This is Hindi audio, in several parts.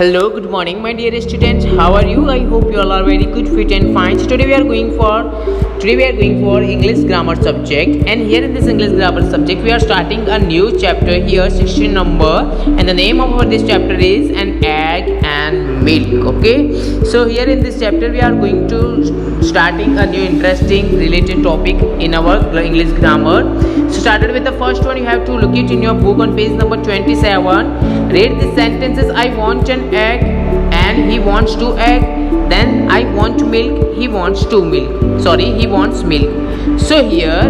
Hello, good morning, my dear students. How are you? I hope you all are very good, fit, and fine. So today we are going for English grammar subject, and here in this English grammar subject we are starting a new chapter here, 16 number, and the name of this chapter is an egg and milk. Okay, so here in this chapter we are going to starting a new interesting related topic in our English grammar. So started with the first one, you have to look it in your book on page number 27. Read the sentences. I want an egg and he wants 2 egg. Then I want milk, he wants 2 milk. Sorry, he wants milk. So here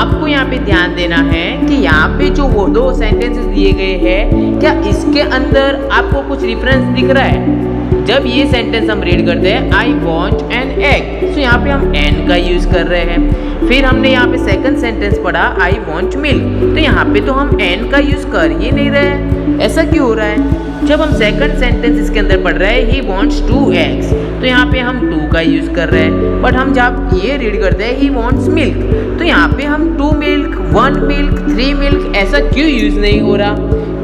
आपको यहाँ पे ध्यान देना है कि यहाँ पे जो वो 2 सेंटेंसेस दिए गए हैं, क्या इसके अंदर आपको कुछ रेफरेंस दिख रहा है? जब ये सेंटेंस हम रीड करते हैं आई वॉन्ट एन एग, तो यहाँ पे हम एन का यूज कर रहे हैं. फिर हमने यहाँ पे सेकंड सेंटेंस पढ़ा आई वॉन्ट मिल्क, तो यहाँ पे तो हम एन का यूज कर ही नहीं रहे हैं. ऐसा क्यों हो रहा है? जब हम सेकंड सेंटेंस इसके अंदर पढ़ रहे हैं ही वॉन्ट्स 2 एग्स, तो यहाँ पे हम 2 का यूज कर रहे हैं. बट हम जब ये रीड करते हैं ही वॉन्ट्स मिल्क, तो यहाँ पे हम 2 मिल्क, 1 मिल्क, 3 मिल्क ऐसा क्यों यूज नहीं हो रहा?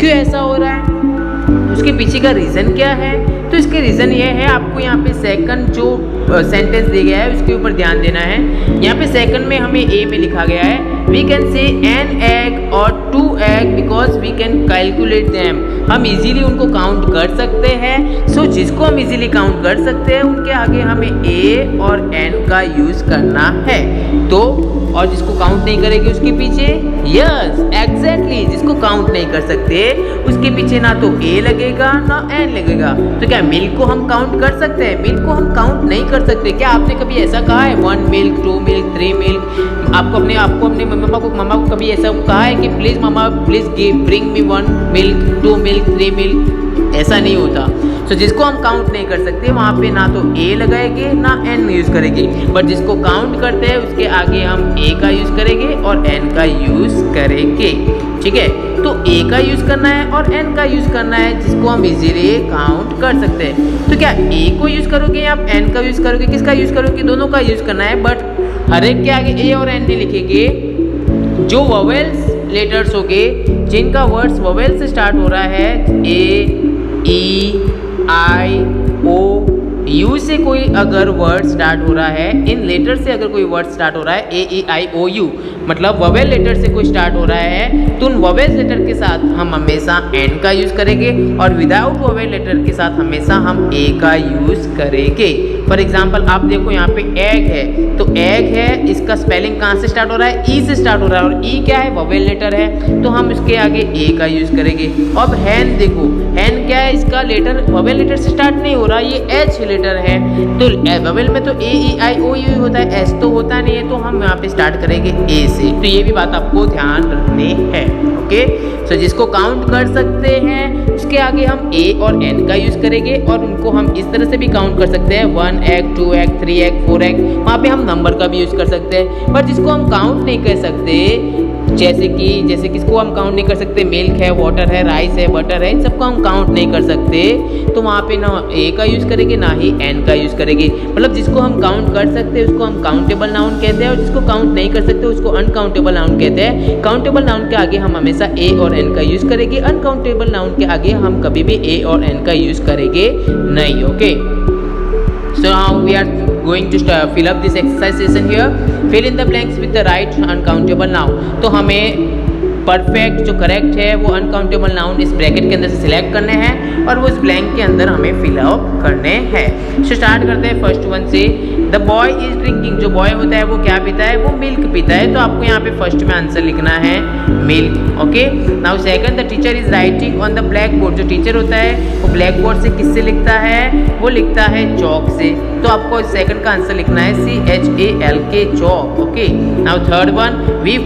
क्यों ऐसा हो रहा है? उसके पीछे का रीज़न क्या है? तो इसके रीज़न ये है, आपको यहाँ पे सेकंड जो सेंटेंस दिया गया है उसके ऊपर ध्यान देना है. यहाँ पे सेकंड में हमें ए में लिखा गया है we can say an egg और 2 egg because we can calculate them. हम इजीली उनको काउंट कर सकते हैं. सो जिसको हम इजीली काउंट कर सकते हैं उनके आगे हमें ए और एन का यूज़ करना है. तो और जिसको काउंट नहीं करेगी उसके पीछे यस एग्जैक्टली जिसको काउंट नहीं कर सकते उसके पीछे ना तो ए लगेगा ना एन लगेगा. तो क्या मिल्क को हम काउंट कर सकते हैं? मिल्क को हम काउंट नहीं कर सकते. क्या आपने कभी ऐसा कहा है 1 मिल्क, 2 मिल्क, 3 मिल्क? आपको अपने मम्मा को कभी ऐसा कहा है कि please mama please bring me 1 milk, 2 milk, 3 milk? ऐसा नहीं होता. तो जिसको हम काउंट नहीं कर सकते वहाँ पे ना तो ए लगाएंगे ना एन यूज़ करेंगे. बट जिसको काउंट करते हैं उसके आगे हम ए का यूज़ करेंगे और एन का यूज़ करेंगे. ठीक है, तो ए का यूज़ करना है और एन का यूज़ करना है जिसको हम इजीली काउंट कर सकते हैं. तो क्या ए को यूज़ करोगे या आप एन का यूज़ करोगे? किसका यूज़ करोगे? दोनों का यूज़ करना है. बट हर एक के आगे ए और एन नहीं लिखेंगे. जो वोवेल्स लेटर्स होंगे जिनका वर्ड्स वोवेल से स्टार्ट हो रहा है ए, ई, आई, ओ, यू से कोई अगर वर्ड स्टार्ट हो रहा है, इन लेटर से अगर कोई वर्ड स्टार्ट हो रहा है ए, ई, आई, ओ, यू मतलब वोवेल लेटर से कोई स्टार्ट हो रहा है, तो उन वोवेल लेटर के साथ हम हमेशा एन का यूज़ करेंगे और विदाउट वोवेल लेटर के साथ हमेशा हम ए का यूज़ करेंगे. फॉर एग्जाम्पल आप देखो यहाँ पे एग है, तो एग है इसका स्पेलिंग कहाँ से स्टार्ट हो रहा है? ई से स्टार्ट हो रहा है और ई क्या है? वोवेल लेटर है, तो हम इसके आगे ए का यूज़ करेंगे. अब हैन देखो, हैन क्या है? इसका लेटर वोवेल लेटर से स्टार्ट नहीं हो रहा, ये एच लेटर है. तो वोवेल में तो ए, ई, आई, ओ, यू होता है, एस तो होता नहीं है, तो हम यहाँ पे स्टार्ट करेंगे ए से. तो ये भी बात आपको ध्यान रखनी है. ओके, सो जिसको काउंट कर सकते हैं उसके आगे हम ए और एन का यूज़ करेंगे और उनको हम इस तरह से भी काउंट कर सकते हैं 1 एग, 2 एग, 3 एग, 4 एग. वहाँ पे हम नंबर का भी यूज़ कर सकते हैं. पर जिसको हम काउंट नहीं कर सकते जैसे किसको हम काउंट नहीं कर सकते, मिल्क है, वाटर है, राइस है, बटर है, इन सबको हम काउंट नहीं कर सकते, तो वहाँ पे ना ए का यूज़ करेंगे ना ही एन का यूज़ करेंगे. मतलब जिसको हम काउंट कर सकते हैं उसको हम काउंटेबल नाउन कहते हैं और जिसको काउंट नहीं कर सकते उसको अनकाउंटेबल नाउन कहते हैं. काउंटेबल नाउन के आगे हम हमेशा ए और एन का यूज़ करेंगे. अनकाउंटेबल नाउन के आगे हम कभी भी ए और एन का यूज़ करेंगे नहीं. Okay, so now we are going to fill up this exercise session here. Fill in the blanks with the right uncountable noun. तो हमें परफेक्ट जो करेक्ट है वो अनकाउंटेबल नाउन इस ब्रैकेट के अंदर से सिलेक्ट करने हैं और वो इस ब्लैंक के अंदर हमें फिल अप करने हैं. सो स्टार्ट करते हैं फर्स्ट वन से. The boy is drinking. जो बॉय होता है वो क्या पीता है? वो मिल्क पीता है. तो आपको यहाँ पे फर्स्ट में आंसर लिखना है milk. Okay, now second the teacher is writing on the black board. जो टीचर होता है वो ब्लैक बोर्ड से किससे लिखता है? वो लिखता है चौक से. तो आपको सेकंड का आंसर लिखना है CHALK chalk. Okay, now third one we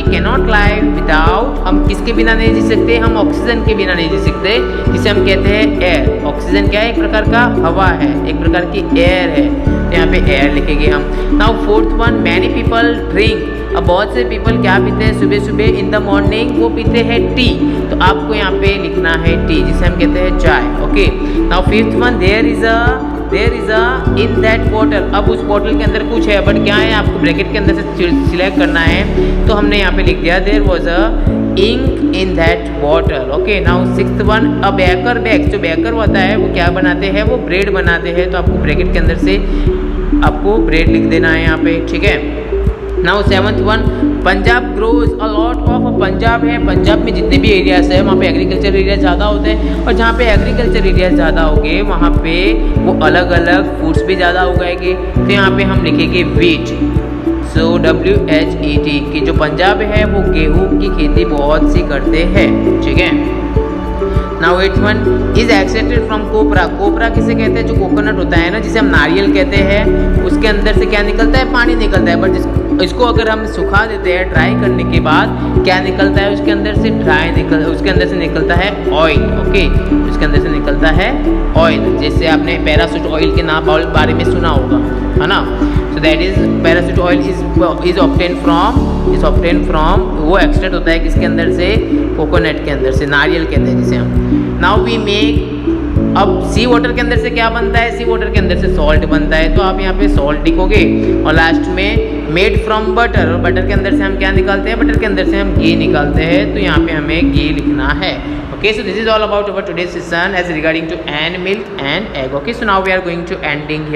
can not climb without. हम किसके बिना नहीं जी सकते? हम ऑक्सीजन के बिना नहीं जी सकते, जिसे हम कहते हैं एयर. ऑक्सीजन क्या है? एक प्रकार का हवा है, एक प्रकार की एयर है, तो यहाँ पे एयर लिखेंगे हम. Now fourth one many people drink. अब बहुत से पीपल क्या पीते हैं सुबह सुबह इन द मॉर्निंग? वो पीते हैं टी. तो आपको यहाँ पे लिखना है टी, जिसे हम कहते हैं चाय. Okay, now fifth one there is a in that bottle. अब उस बॉटल के अंदर कुछ है, बट क्या है आपको ब्रैकेट के अंदर से सिलेक्ट करना है. तो हमने यहाँ पे लिख दिया there was a ink in that bottle. Okay, now sixth one, a baker bakes. जो बेकर होता है वो क्या बनाते हैं, वो ब्रेड बनाते हैं। तो आपको ब्रैकेट के अंदर से आपको ब्रेड लिख देना है यहाँ पे, ठीक है। Now seventh one, Punjab grows a lot of. Punjab है, पंजाब में जितने भी एरियाज है वहाँ पे एग्रीकल्चर एरिया ज़्यादा होते हैं, और जहाँ पे एग्रीकल्चर एरिया ज़्यादा होंगे वहाँ पे वो अलग अलग फूड्स भी ज़्यादा उगाएंगे। तो यहाँ पे हम लिखेंगे वीट, सो WHET, कि जो पंजाब है वो गेहूँ की खेती बहुत सी करते हैं, ठीक है। Now eighth one, is extracted from copra. Copra किसे कहते हैं, जो कोकोनट होता है ना, जिसे हम नारियल कहते हैं, उसके अंदर से क्या निकलता है, पानी निकलता है। बट इसको अगर हम सुखा देते हैं ड्राई करने के बाद, क्या निकलता है उसके अंदर से, उसके अंदर से निकलता है ऑयल। ओके, उसके अंदर से निकलता है ऑयल। जैसे आपने पैराशूट ऑयल के नाम बारे में सुना होगा, है ना। So that is parachute oil is obtain from, वो एक्सट्रैक्ट होता है किसके अंदर से, कोकोनट के अंदर से, नारियल कहते हैं जिसे हम। नाउ वी मेक, अब सी वाटर के अंदर से क्या बनता है, सी वाटर के अंदर से सॉल्ट बनता है। तो आप यहाँ पे सॉल्ट लिखोगे, और लास्ट में मेड फ्रॉम बटर, और बटर के अंदर से हम क्या निकालते हैं, बटर के अंदर से हम घी निकालते हैं। तो यहाँ पे हमें घी लिखना है। Okay, so this is all about our today session as regarding to and milk and egg. Okay, so now we are going to ending here.